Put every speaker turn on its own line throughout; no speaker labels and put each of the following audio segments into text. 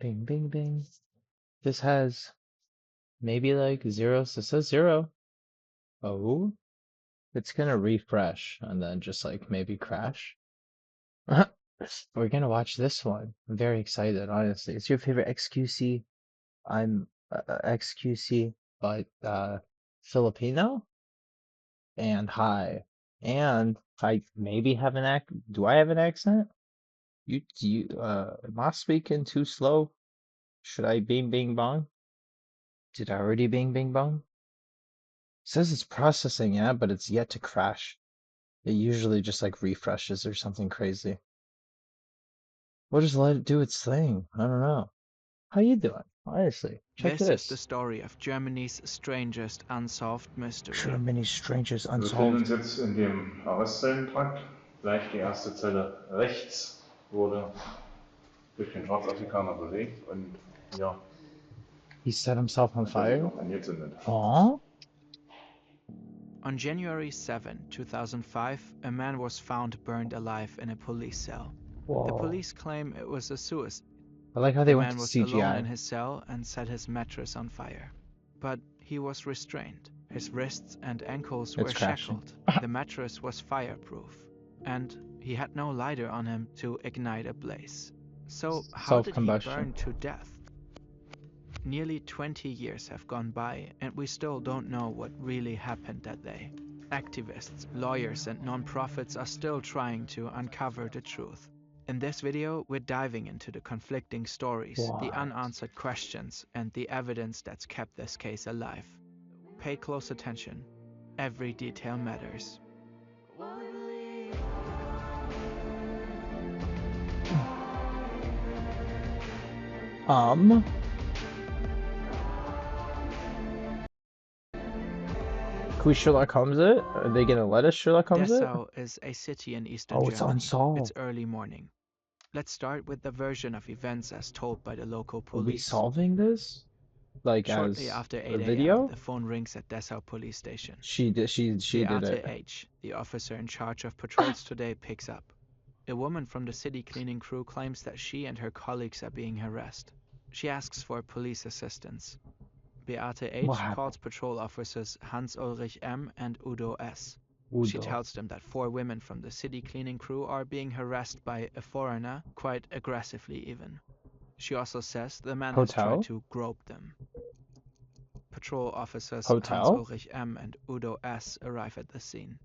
Bing, bing, bing. This has maybe like zeros. It says 0. Oh, it's gonna refresh and then just like maybe crash. We're gonna watch this one. I'm very excited, honestly. It's your favorite XQC. I'm XQC, but Filipino and hi. And I maybe have an Do I have an accent? Am I speaking too slow? Should I bing bing bong? Did I already bing bing bong? It says it's processing, yeah, but it's yet to crash. It usually just like refreshes or something crazy. We'll just let it do its thing. I don't know. How you doing? Honestly, check
This is the
this.
story of Germany's strangest unsolved mystery.
Germany's strangest
Wir befinden
unsolved.
uns jetzt in dem Arrestzellentrakt. Gleich die erste Zelle rechts wurde durch den Schwarzafrikaner belegt und ja,
He set himself on
hat er sich
fire?
noch angezündet.
Huh?
On January 7, 2005, a man was found burned alive in a police cell. The
Whoa.
police claim it was a suicide.
I like how they
The
went to
man was alone in
CGI.
his cell and set his mattress on fire. But he was restrained. His wrists and ankles were
It's crashing.
shackled. The mattress was fireproof. And he had no lighter on him to ignite a blaze. So how did he burn
Self-combustion.
to death? Nearly 20 years have gone by, and we still don't know what really happened that day. Activists, lawyers, and non-profits are still trying to uncover the truth. In this video, we're diving into the conflicting stories, the
What?
unanswered questions, and the evidence that's kept this case alive. Pay close attention. Every detail matters.
Can we Sherlock Holmes it? Are they gonna let us Sherlock Holmes it?
Dessau is a city in eastern
Oh, it's
Germany.
unsolved.
It's early morning. Let's start with the version of events as told by the local
Are we
police.
solving this? Like
Shortly
as
after
a
8 a.m.,
video?
the phone rings at Dessau police station.
She did
Beate
it.
H., the officer in charge of patrols today, picks up. A woman from the city cleaning crew claims that she and her colleagues are being harassed. She asks for police assistance. Beate H. calls patrol officers Hans-Ulrich M. and Udo S. She
Udo.
tells them that 4 women from the city cleaning crew are being harassed by a foreigner, quite aggressively even. She also says the man has tried to grope them. Patrol officers Hans-Ulrich M. and Udo S. arrive at the scene.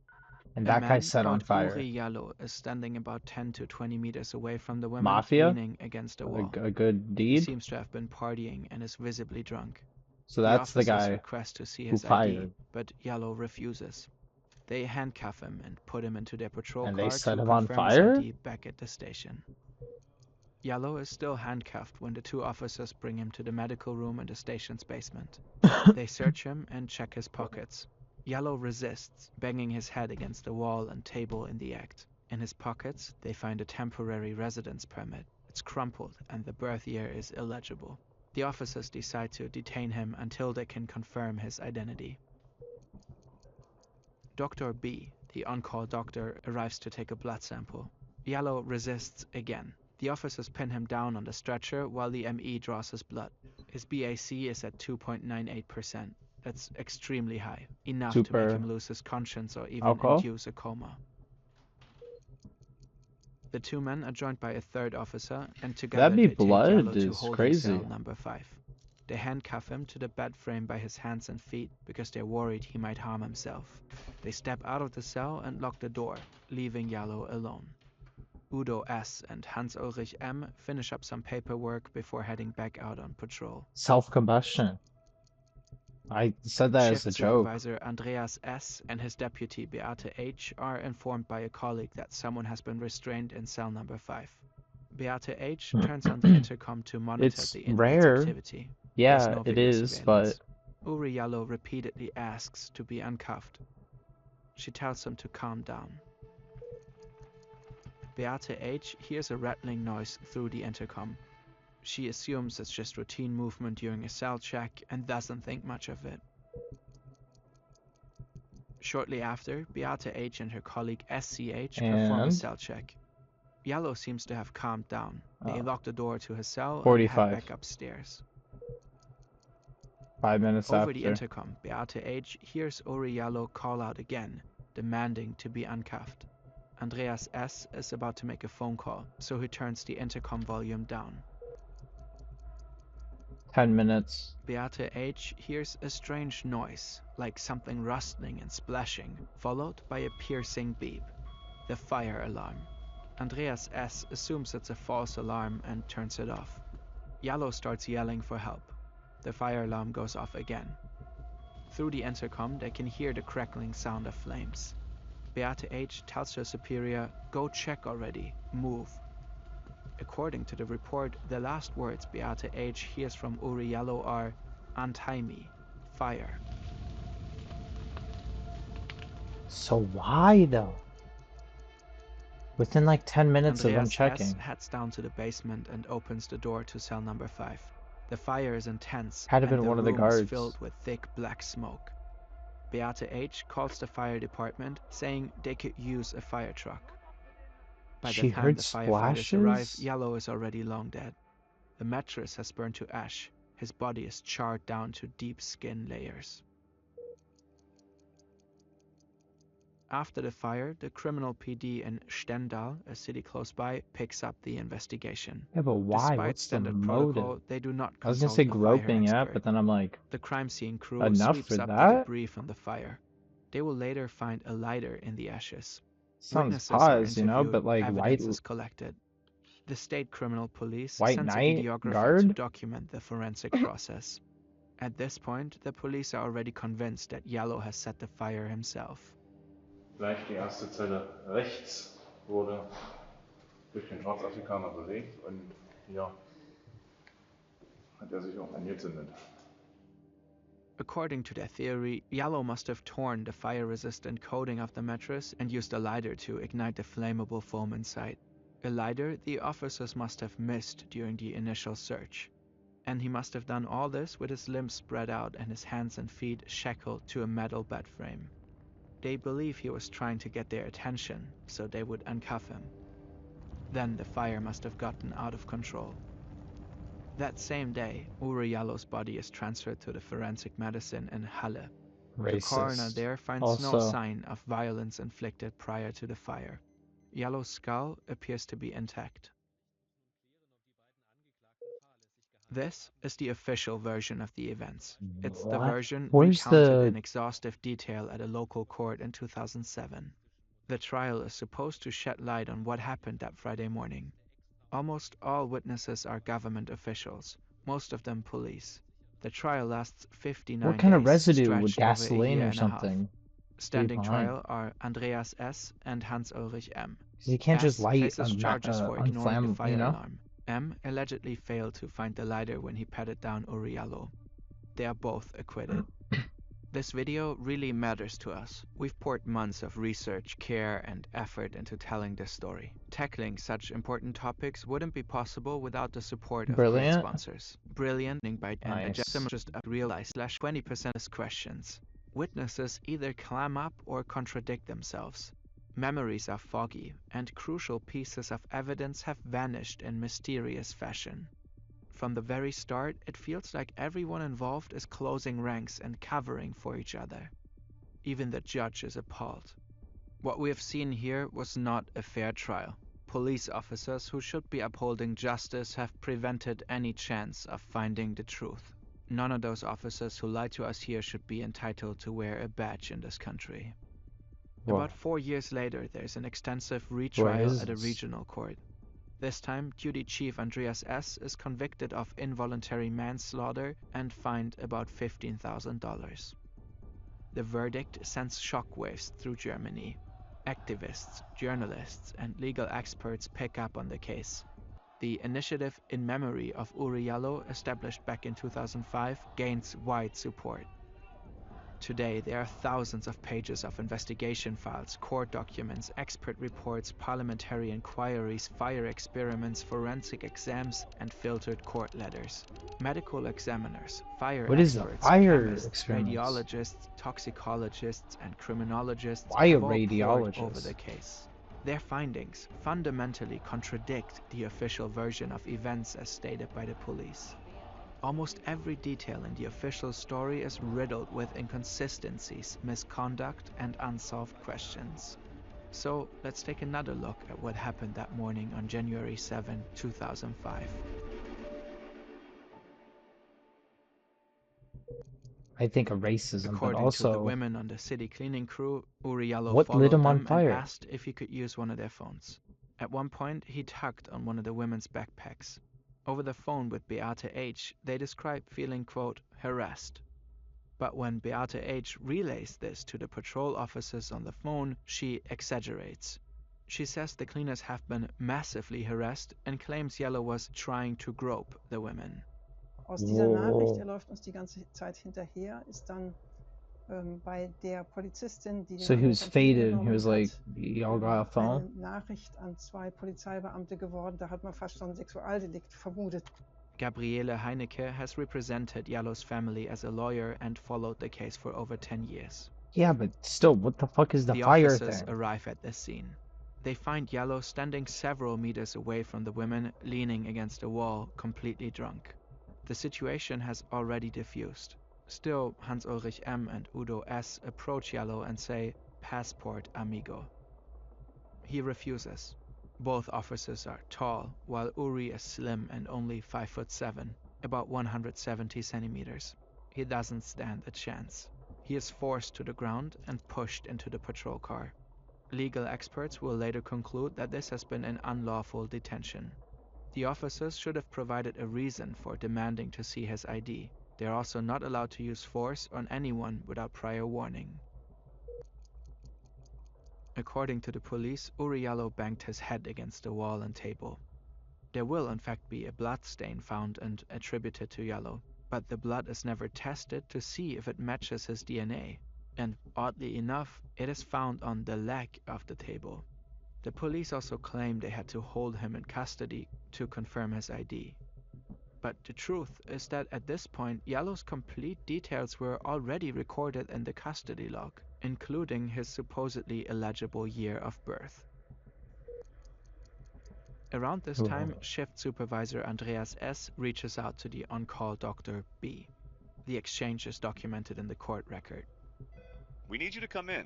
And that guy set on fire.
Uri Jallo is standing about 10 to 20 meters away from the women,
Mafia?
leaning against a wall.
A good deed?
He seems to have been partying and is visibly drunk.
So that's the guy
request to see
who
his
fired.
ID, but Jallo refuses. They handcuff him and put him into their patrol
And
car
they set
to
him on
confirm his
fire?
ID back at the station. Jallo is still handcuffed when the 2 officers bring him to the medical room in the station's basement. They search him and check his pockets. Jallo resists, banging his head against the wall and table in the act. In his pockets, they find a temporary residence permit. It's crumpled and the birth year is illegible. The officers decide to detain him until they can confirm his identity. Dr. B, the on-call doctor, arrives to take a blood sample. Jallo resists again. The officers pin him down on the stretcher while the ME draws his blood. His BAC is at 2.98%. That's extremely high, enough to make him lose his conscience or even induce a coma. The 2 men are joined by a 3rd officer, and together they take Jallo to holding cell number 5. They handcuff him to the bed frame by his hands and feet because they're worried he might harm himself. They step out of the cell and lock the door, leaving Jallo alone. Udo S. and Hans-Ulrich M. finish up some paperwork before heading back out on patrol.
Self-combustion. I said that as a joke.
Supervisor Andreas S. and his deputy Beate H. are informed by a colleague that someone has been restrained in cell number 5. Beate H. turns on the intercom to monitor the inmate's activity.
Yeah, it is, but
Uri Jallo repeatedly asks to be uncuffed. She tells him to calm down. Beate H. hears a rattling noise through the intercom. She assumes it's just routine movement during a cell check and doesn't think much of it. Shortly after, Beate H. and her colleague SCH perform a cell check. Yellow seems to have calmed down. They lock the door to his cell and
45.
head back upstairs.
5 minutes
Over the
after.
intercom, Beate H. hears Uri Yellow call out again, demanding to be uncuffed. Andreas S. is about to make a phone call, so he turns the intercom volume down.
10 minutes.
Beate H. hears a strange noise, like something rustling and splashing, followed by a piercing beep. The fire alarm. Andreas S. assumes it's a false alarm and turns it off. Yellow starts yelling for help. The fire alarm goes off again. Through the intercom, they can hear the crackling sound of flames. Beate H. tells her superior, "Go check already, move." According to the report, the last words Beate H. hears from Uri Yellow are, "Untie me, fire."
So why though? Within like 10 minutes of them
Andreas
checking.
S. heads down to the basement and opens the door to cell number 5. The fire is intense,
Had to
and
been
the
one of the
room is
guards.
filled with thick black smoke. Beate H. calls the fire department, saying they could use a fire truck. By
She
the time
heard
the firefighters arrive,
splashes?
Yellow is already long dead. The mattress has burned to ash. His body is charred down to deep skin layers. After the fire, the criminal PD in Stendal, a city close by, picks up the investigation.
Yeah, but why?
Despite
What's the
standard
motive?
protocol, they do not
I was gonna
consult
say
a fire
groping, yeah,
expert.
but then I'm like,
The crime scene crew
enough
sweeps
for
up the
that?
debris from the fire. They will later find a lighter in the ashes.
Sounds
Witnesses are
pause, you know,
interviewed,
but like
evidence is collected. The state criminal police
white
sends a
knight
videographer to
guard?
document the forensic process. At this point, the police are already convinced that Yellow has set the fire himself.
Gleich die erste Zelle rechts wurde durch den Nordafrikaner belegt und hier hat sich auch angezündet.
According to their theory, Yellow must have torn the fire-resistant coating of the mattress and used a lighter to ignite the flammable foam inside. A lighter the officers must have missed during the initial search. And he must have done all this with his limbs spread out and his hands and feet shackled to a metal bed frame. They believe he was trying to get their attention, so they would uncuff him. Then the fire must have gotten out of control. That same day, Uri Yellow's body is transferred to the forensic medicine in Halle. The coroner
Racist.
there finds no sign of violence inflicted prior to the fire. Yellow's skull appears to be intact. This is the official version of the events. It's the
What?
version
Where's
recounted
the...
in exhaustive detail at a local court in 2007. The trial is supposed to shed light on what happened that Friday morning. Almost all witnesses are government officials, most of them police. The trial lasts 59
What kind of
days,
residue? With
stretched over a
gasoline
year
or
and a half.
something?
Standing
behind?
trial are Andreas S. and Hans-Ulrich M.
Because you can't just
S.
light
faces charges for ignoring the
unflammable,
fire
you know?
alarm. M. allegedly failed to find the lighter when he patted down Uri Yellow. They are both acquitted. This video really matters to us. We've poured months of research, care, and effort into telling this story. Tackling such important topics wouldn't be possible without the support of great
Brilliant.
sponsors. Brilliant by and
Nice.
adjustment just realize /20% questions. Witnesses either clam up or contradict themselves. Memories are foggy, and crucial pieces of evidence have vanished in mysterious fashion. From the very start, it feels like everyone involved is closing ranks and covering for each other. Even the judge is appalled. What we have seen here was not a fair trial. Police officers who should be upholding justice have prevented any chance of finding the truth. None of those officers who lied to us here should be entitled to wear a badge in this country.
Whoa.
About 4 years later, there's an extensive
Where
retrial
is
at a
this?
regional court. This time, Duty Chief Andreas S. is convicted of involuntary manslaughter and fined about $15,000. The verdict sends shockwaves through Germany. Activists, journalists, and legal experts pick up on the case. The initiative in memory of Uri Yellow, established back in 2005, gains wide support. Today, there are thousands of pages of investigation files, court documents, expert reports, parliamentary inquiries, fire experiments, forensic exams, and filtered court letters. Medical examiners, fire
What is a
experts,
fire
chemists,
experiments?
radiologists, toxicologists, and criminologists
Why a
have all pored over
radiologist?
the case. Their findings fundamentally contradict the official version of events as stated by the police. Almost every detail in the official story is riddled with inconsistencies, misconduct, and unsolved questions. So let's take another look at what happened that morning on January 7, 2005.
I think of racism, but
According to the
also,
women on the city cleaning crew, Uriallo
what lit
followed
him on
them and
fire?
asked if he could use one of their phones. At one point, he tugged on one of the women's backpacks. Over the phone with Beate H., they described feeling, quote, harassed. But when Beate H. relays this to the patrol officers on the phone, she exaggerates. She says the cleaners have been massively harassed and claims Yellow was trying to grope the women.
Aus dieser Nachricht,
Whoa.
läuft uns die ganze Zeit hinterher, ist dann bei der Polizistin, die den
So he was
Anruf
faded and he was
entgegengenommen
like,
hat,
y'all got a
eine
phone?
Nachricht an 2 Polizeibeamte geworden. Da hat man fast schon ein Sexualdelikt vermutet.
Gabriele Heinecke has represented Yellow's family as a lawyer and followed the case for over 10 years.
Yeah, but still, what the fuck is the
The
fire
officers
thing?
arrive at the scene. They find Yellow standing several meters away from the women, leaning against a wall, completely drunk. The situation has already diffused. Still, Hans-Ulrich M. and Udo S. approach Yellow and say, "Passport, amigo." He refuses. Both officers are tall, while Uri is slim and only 5'7", about 170 centimeters. He doesn't stand a chance. He is forced to the ground and pushed into the patrol car. Legal experts will later conclude that this has been an unlawful detention. The officers should have provided a reason for demanding to see his ID. They are also not allowed to use force on anyone without prior warning. According to the police, Uriallo banged his head against the wall and table. There will in fact be a blood stain found and attributed to Yellow, but the blood is never tested to see if it matches his DNA. And oddly enough, it is found on the leg of the table. The police also claim they had to hold him in custody to confirm his ID. But the truth is that at this point, Yellow's complete details were already recorded in the custody log, including his supposedly illegible year of birth. Around this time, shift supervisor Andreas S. reaches out to the on-call Dr. B. The exchange is documented in the court record.
We need you to come in.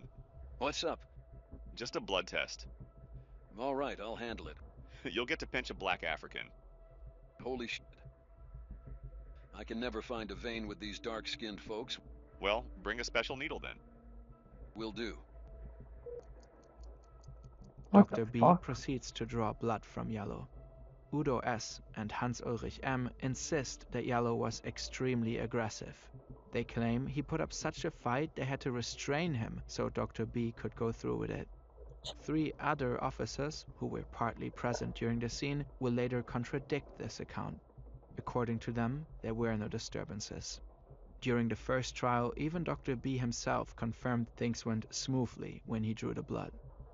What's up?
Just a blood test.
All right, I'll handle it.
You'll get to pinch a black African.
Holy shit. I can never find a vein with these dark-skinned folks.
Well, bring a special needle then.
Will do.
What
Dr.
the
B
fuck?
proceeds to draw blood from Yellow. Udo S. and Hans-Ulrich M. insist that Yellow was extremely aggressive. They claim he put up such a fight they had to restrain him so Dr. B could go through with it. 3 other officers, who were partly present during the scene, will later contradict this account. According to them, there were no disturbances. During the first trial, even Dr. B himself confirmed things went smoothly when he drew the blood.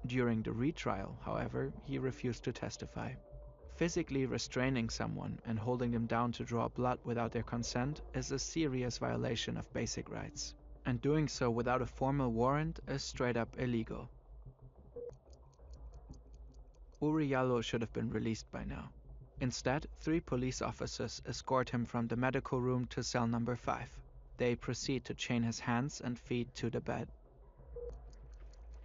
During the retrial, however, he refused to testify. Physically restraining someone and holding them down to draw blood without their consent is a serious violation of basic rights, and doing so without a formal warrant is straight up illegal. Uriallo should have been released by now. Instead, 3 police officers escort him from the medical room to cell number 5. They proceed to chain his hands and feet to the bed.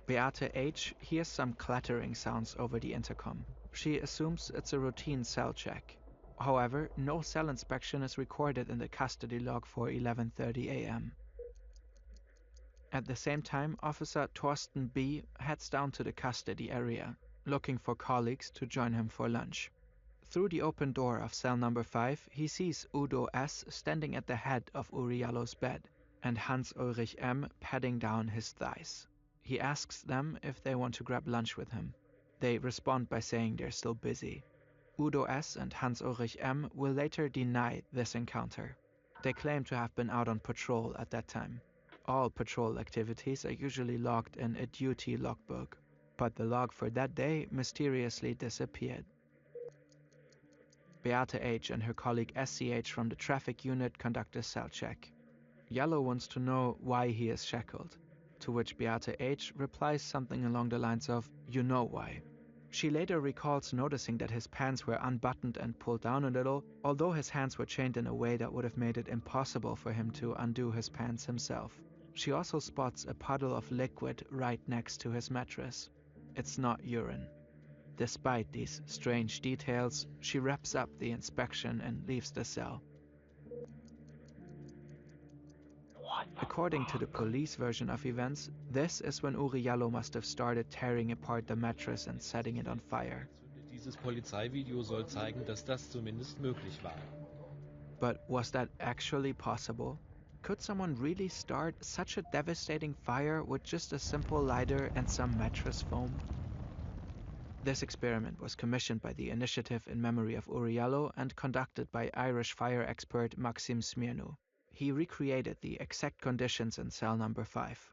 Beate H. hears some clattering sounds over the intercom. She assumes it's a routine cell check. However, no cell inspection is recorded in the custody log for 11:30 a.m. At the same time, Officer Thorsten B. heads down to the custody area, looking for colleagues to join him for lunch. Through the open door of cell number 5, he sees Udo S. standing at the head of Uriallo's bed, and Hans-Ulrich M. patting down his thighs. He asks them if they want to grab lunch with him. They respond by saying they're still busy. Udo S. and Hans-Ulrich M. will later deny this encounter. They claim to have been out on patrol at that time. All patrol activities are usually logged in a duty logbook, but the log for that day mysteriously disappeared. Beate H. and her colleague SCH from the traffic unit conduct a cell check. Yellow wants to know why he is shackled, to which Beate H. replies something along the lines of, "You know why." She later recalls noticing that his pants were unbuttoned and pulled down a little, although his hands were chained in a way that would have made it impossible for him to undo his pants himself. She also spots a puddle of liquid right next to his mattress. It's not urine. Despite these strange details, she wraps up the inspection and leaves the cell. According to the police version of events, this is when Uri Jallo must have started tearing apart the mattress and setting it on fire.
Dieses Polizeivideo soll zeigen, dass das zumindest möglich war.
But was that actually possible? Could someone really start such a devastating fire with just a simple lighter and some mattress foam? This experiment was commissioned by the Initiative in Memory of Uri Jallo and conducted by Irish fire expert Maxim Smirnu. He recreated the exact conditions in cell number 5.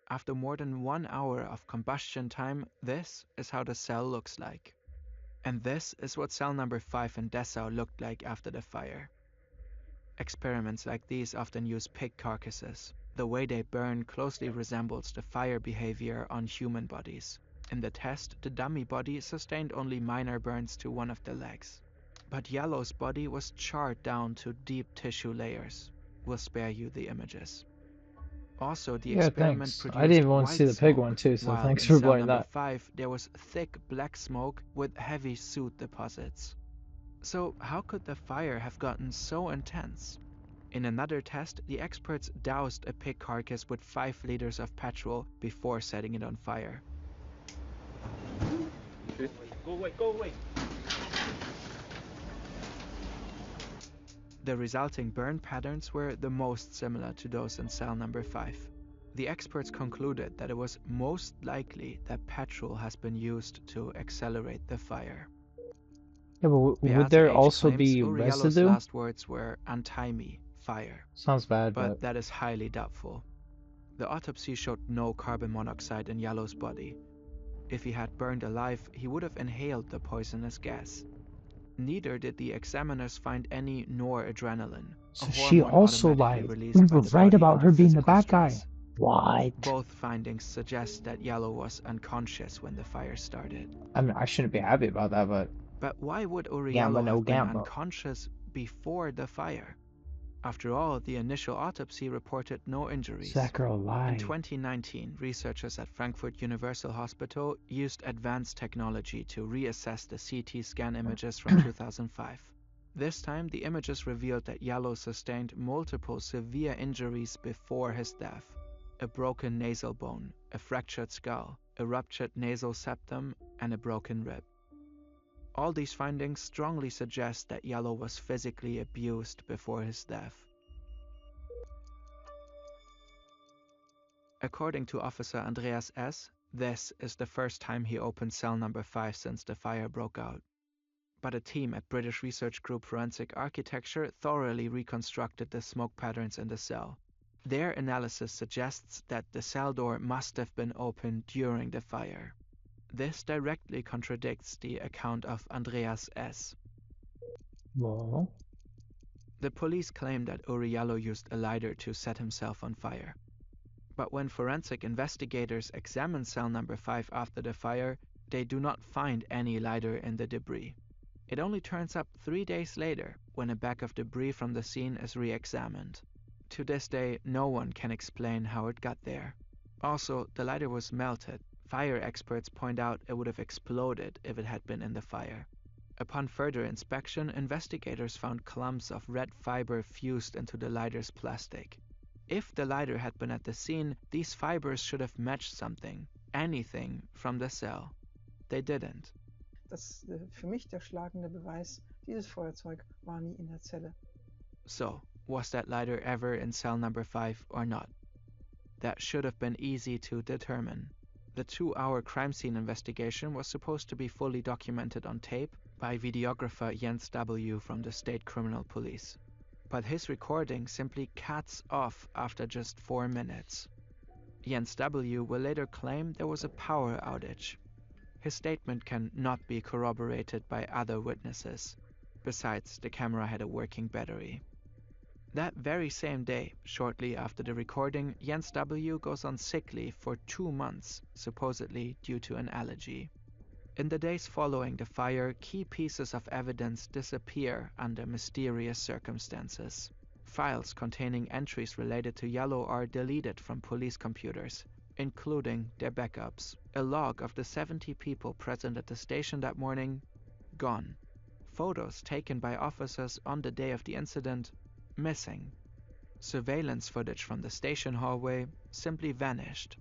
After more than 1 hour of combustion time, this is how the cell looks like. And this is what cell number 5 in Dessau looked like after the fire. Experiments like these often use pig carcasses. The way they burn closely resembles the fire behavior on human bodies. In the test, the dummy body sustained only minor burns to one of the legs. But Jallo's body was charred down to deep tissue layers. We'll spare you the images. Also, the experiment
thanks.
produced
I didn't even want to
white
see the pig
smoke,
one too, so
while
thanks
in
for
cell
blurring
number
that.
5 there was thick black smoke with heavy soot deposits. So how could the fire have gotten so intense? In another test, the experts doused a pig carcass with 5 liters of petrol before setting it on fire.
Okay. Go away, go away.
The resulting burn patterns were the most similar to those in cell number 5. The experts concluded that it was most likely that petrol has been used to accelerate the fire.
Yeah, but would
Beata
there
H.
also
claims
be
Uri Jallo's
residue?
last words were "untie me, fire,"
Sounds bad,
but
but
that is highly doubtful. The autopsy showed no carbon monoxide in Jallo's body. If he had burned alive, he would have inhaled the poisonous gas. Neither did the examiners find any noradrenaline,
so
a
she
hormone
also
automatically
lied.
released
We
by
were
the
right
body
about
under
her being the
physical
bad guy.
stress.
What?
Both findings suggest that Jallo was unconscious when the fire started.
I mean, I shouldn't be happy about that, but
But why would Uri
Gamba
Jallo
no
have been
Gamba.
unconscious before the fire? After all, the initial autopsy reported no injuries.
so that girl
In
lied.
2019, researchers at Frankfurt Universal Hospital used advanced technology to reassess the CT scan images from 2005. This time, the images revealed that Jallo sustained multiple severe injuries before his death: a broken nasal bone, a fractured skull, a ruptured nasal septum, and a broken rib. All these findings strongly suggest that Jallo was physically abused before his death. According to Officer Andreas S., this is the first time he opened cell number 5 since the fire broke out. But a team at British research group Forensic Architecture thoroughly reconstructed the smoke patterns in the cell. Their analysis suggests that the cell door must have been opened during the fire. This directly contradicts the account of Andreas S.
Well,
The police claim that Uri Jallo used a lighter to set himself on fire. But when forensic investigators examine cell number 5 after the fire, they do not find any lighter in the debris. It only turns up 3 days later, when a bag of debris from the scene is re-examined. To this day, no one can explain how it got there. Also, the lighter was melted. Fire experts point out it would have exploded if it had been in the fire. Upon further inspection, investigators found clumps of red fiber fused into the lighter's plastic. If the lighter had been at the scene, these fibers should have matched something, anything from the cell. They didn't.
Das für mich der schlagende Beweis, dieses Feuerzeug war nie in der Zelle.
So, was that lighter ever in cell number 5 or not? That should have been easy to determine. The 2-hour crime scene investigation was supposed to be fully documented on tape by videographer Jens W. from the State Criminal Police. But his recording simply cuts off after just 4 minutes. Jens W. will later claim there was a power outage. His statement can not be corroborated by other witnesses. Besides, the camera had a working battery. That very same day, shortly after the recording, Jens W. goes on sick leave for 2 months, supposedly due to an allergy. In the days following the fire, key pieces of evidence disappear under mysterious circumstances. Files containing entries related to Yellow are deleted from police computers, including their backups. A log of the 70 people present at the station that morning, gone. Photos taken by officers on the day of the incident, missing. Surveillance footage from the station hallway simply vanished.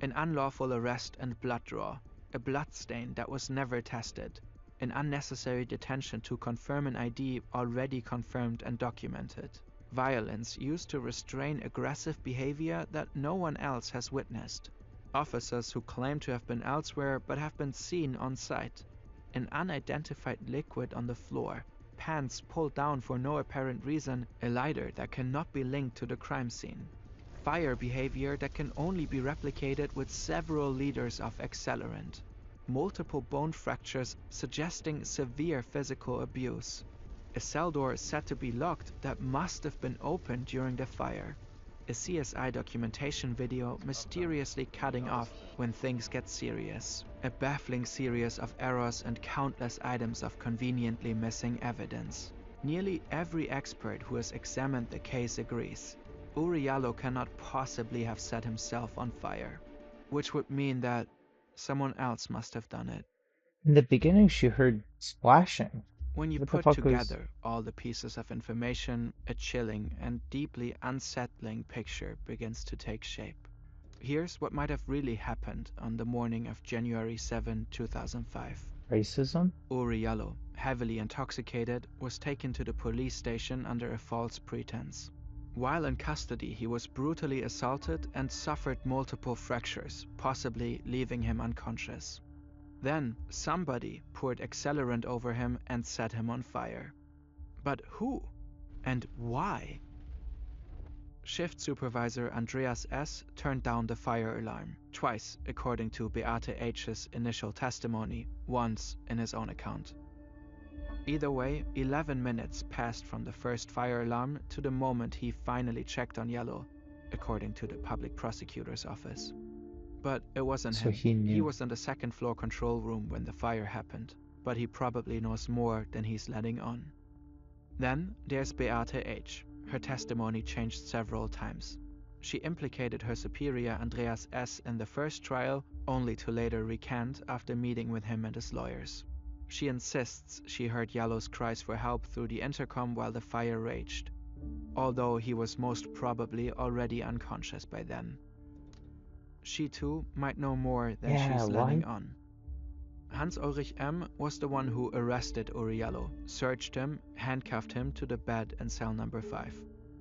An unlawful arrest and blood draw, a blood stain that was never tested, an unnecessary detention to confirm an ID already confirmed and documented, violence used to restrain aggressive behavior that no one else has witnessed, officers who claim to have been elsewhere but have been seen on site, an unidentified liquid on the floor, pants pulled down for no apparent reason, a lighter that cannot be linked to the crime scene. Fire behavior that can only be replicated with several liters of accelerant. Multiple bone fractures suggesting severe physical abuse. A cell door said to be locked that must have been opened during the fire. A CSI documentation video mysteriously cutting off when things get serious. A baffling series of errors and countless items of conveniently missing evidence. Nearly every expert who has examined the case agrees. Uri Yallo cannot possibly have set himself on fire, which would mean that someone else must have done it.
In the beginning, she heard splashing.
When you
What the
put
fuck was-
together all the pieces of information, a chilling and deeply unsettling picture begins to take shape. Here's what might have really happened on the morning of January 7, 2005.
Racism?
Uri Yallo, heavily intoxicated, was taken to the police station under a false pretense. While in custody, he was brutally assaulted and suffered multiple fractures, possibly leaving him unconscious. Then, somebody poured accelerant over him and set him on fire. But who? And why? Shift supervisor Andreas S. turned down the fire alarm, twice according to Beate H's initial testimony, once in his own account. Either way, 11 minutes passed from the first fire alarm to the moment he finally checked on Yellow, according to the public prosecutor's office. But it wasn't
So
him.
he knew.
Was in the second floor control room when the fire happened, but he probably knows more than he's letting on. Then there's Beate H. Her testimony changed several times. She implicated her superior Andreas S. in the first trial, only to later recant after meeting with him and his lawyers. She insists she heard Yellow's cries for help through the intercom while the fire raged, although he was most probably already unconscious by then. She too might know more than she's letting on. Hans-Ulrich M. was the one who arrested Uri Yallo, searched him, handcuffed him to the bed in cell number 5.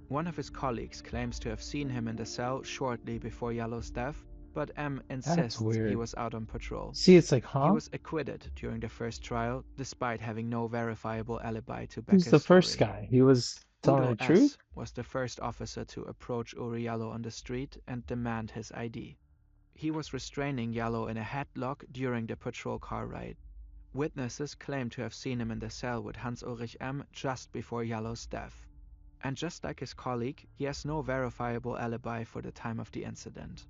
One of his colleagues claims to have seen him in the cell shortly before Yellow's death, but M insists he was out on patrol.
See, it's like,
He was acquitted during the first trial, despite having no verifiable alibi to back
Who's
his
the
story.
first guy? He was telling
Udo
the truth?
S. was the first officer to approach Uri Yallo on the street and demand his ID. He was restraining Yallo in a headlock during the patrol car ride. Witnesses claim to have seen him in the cell with Hans-Ulrich M. just before Yallow's death. And just like his colleague, he has no verifiable alibi for the time of the incident.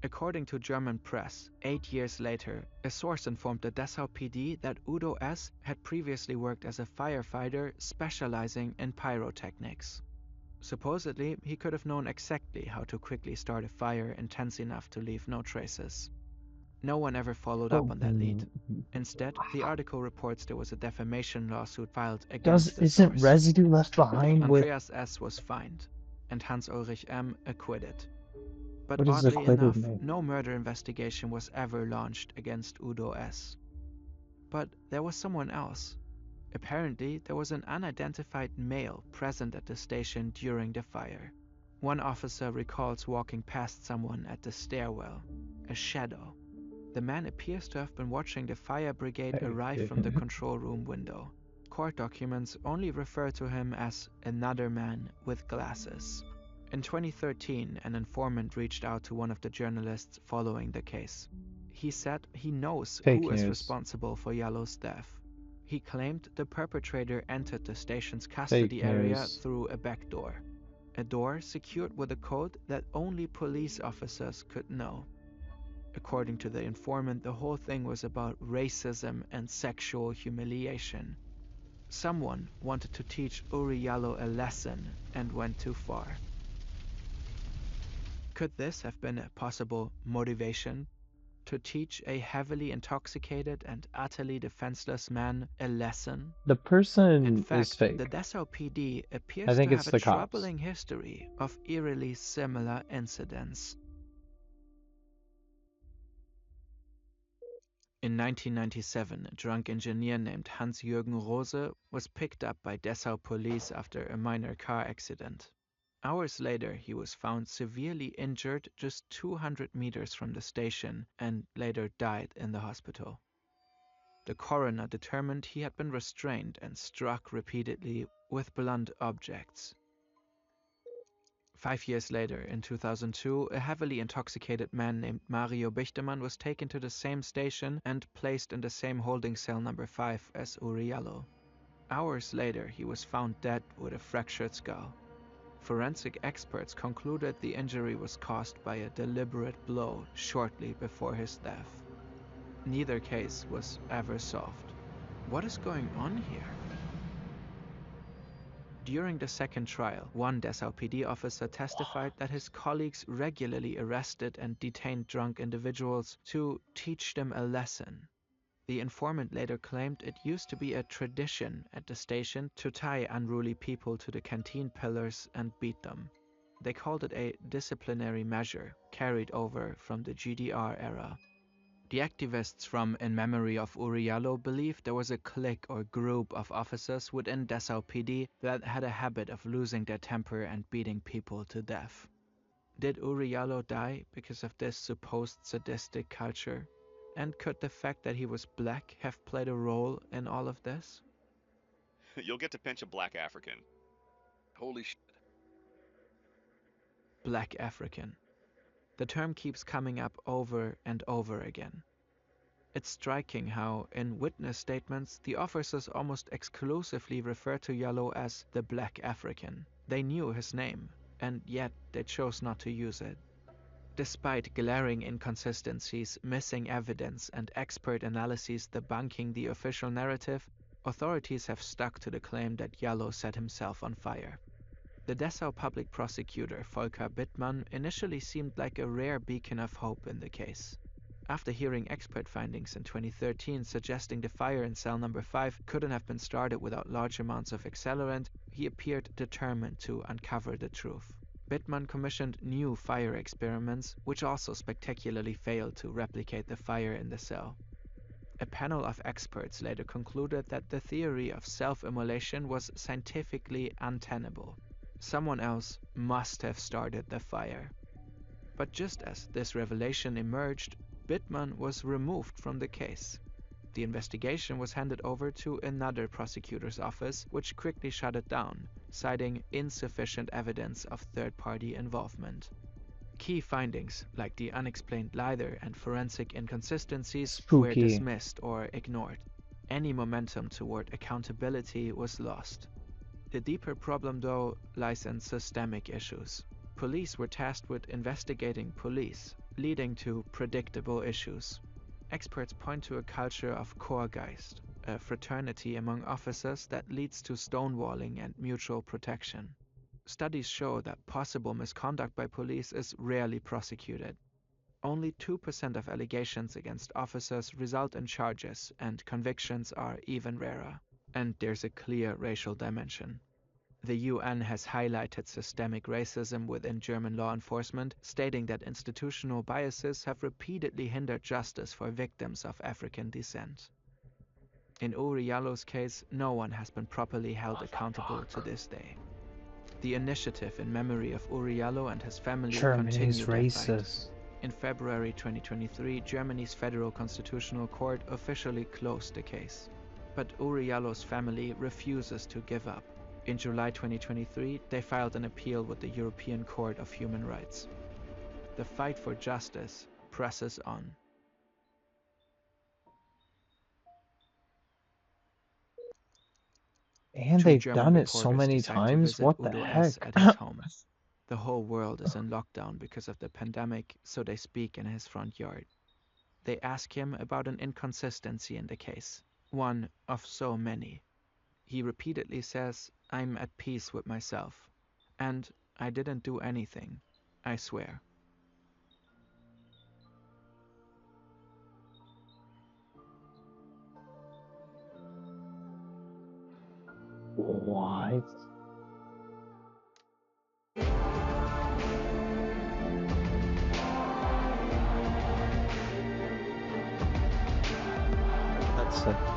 According to German press, 8 years later, a source informed the Dessau PD that Udo S. had previously worked as a firefighter specializing in pyrotechnics. Supposedly, he could have known exactly how to quickly start a fire intense enough to leave no traces. No one ever followed up on that lead. Instead, the article reports there was a defamation lawsuit filed against the source.
Isn't residue left behind with...
Andreas S. was fined, and Hans-Ulrich M. acquitted. But
What does
oddly
acquitted
enough,
mean?
no murder investigation was ever launched against Udo S. But there was someone else. Apparently, there was an unidentified male present at the station during the fire. One officer recalls walking past someone at the stairwell, a shadow. The man appears to have been watching the fire brigade arrive from the control room window. Court documents only refer to him as another man with glasses. In 2013, an informant reached out to one of the journalists following the case. He said he knows who is responsible for Yellow's death. He claimed the perpetrator entered the station's custody area through a back door. A door secured with a code that only police officers could know. According to the informant, the whole thing was about racism and sexual humiliation. Someone wanted to teach Uri Yalo a lesson and went too far. Could this have been a possible motivation? To teach a heavily intoxicated and utterly defenseless man a lesson?
The
In
person is
fact, the
fake.
Dessau PD
I
appears
think
to
it's
have a
the cops.
troubling history of eerily similar incidents. In 1997, a drunk engineer named Hans-Jürgen Rose was picked up by Dessau police after a minor car accident. Hours later, he was found severely injured just 200 meters from the station and later died in the hospital. The coroner determined he had been restrained and struck repeatedly with blunt objects. 5 years later, in 2002, a heavily intoxicated man named Mario Bichtemann was taken to the same station and placed in the same holding cell number 5 as Uri Yalo. Hours later, he was found dead with a fractured skull. Forensic experts concluded the injury was caused by a deliberate blow shortly before his death. Neither case was ever solved. What is going on here? During the second trial, one Dessau PD officer testified that his colleagues regularly arrested and detained drunk individuals to teach them a lesson. The informant later claimed it used to be a tradition at the station to tie unruly people to the canteen pillars and beat them. They called it a disciplinary measure carried over from the GDR era. The activists from In Memory of Uri Yalo believed there was a clique or group of officers within Dessau PD that had a habit of losing their temper and beating people to death. Did Uri Yalo die because of this supposed sadistic culture? And could the fact that he was black have played a role in all of this?
You'll get to pinch a black African.
Holy shit.
Black African. The term keeps coming up over and over again. It's striking how, in witness statements, the officers almost exclusively refer to Yalo as the Black African. They knew his name, and yet they chose not to use it. Despite glaring inconsistencies, missing evidence, and expert analyses debunking the official narrative, authorities have stuck to the claim that Yalo set himself on fire. The Dessau public prosecutor Volker Bittmann initially seemed like a rare beacon of hope in the case. After hearing expert findings in 2013 suggesting the fire in cell number 5 couldn't have been started without large amounts of accelerant, he appeared determined to uncover the truth. Bittmann commissioned new fire experiments, which also spectacularly failed to replicate the fire in the cell. A panel of experts later concluded that the theory of self-immolation was scientifically untenable. Someone else must have started the fire. But just as this revelation emerged, Bittmann was removed from the case. The investigation was handed over to another prosecutor's office, which quickly shut it down, citing insufficient evidence of third-party involvement. Key findings, like the unexplained lidar and forensic inconsistencies, were
Spooky.
dismissed or ignored. Any momentum toward accountability was lost. The deeper problem, though, lies in systemic issues. Police were tasked with investigating police, leading to predictable issues. Experts point to a culture of Chorgeist, a fraternity among officers that leads to stonewalling and mutual protection. Studies show that possible misconduct by police is rarely prosecuted. Only 2% of allegations against officers result in charges, and convictions are even rarer. And there's a clear racial dimension. The UN has highlighted systemic racism within German law enforcement, stating that institutional biases have repeatedly hindered justice for victims of African descent. In Uri Yalo's case, no one has been properly held accountable to this day. The initiative in memory of Uri Yalo and his family
Germany's
continued their fight.
racist.
In February 2023, Germany's Federal Constitutional Court officially closed the case. But Uri Yalo's family refuses to give up. In July 2023, they filed an appeal with the European Court of Human Rights. The fight for justice presses on.
And
Two
they've
German
done it so
reporters
many
decide to
times?
visit
What the
Udo
heck?
S. at his home. The whole world is in lockdown because of the pandemic, so they speak in his front yard. They ask him about an inconsistency in the case, one of so many. He repeatedly says, "I'm at peace with myself," and "I didn't do anything, I swear."
What? That's sick.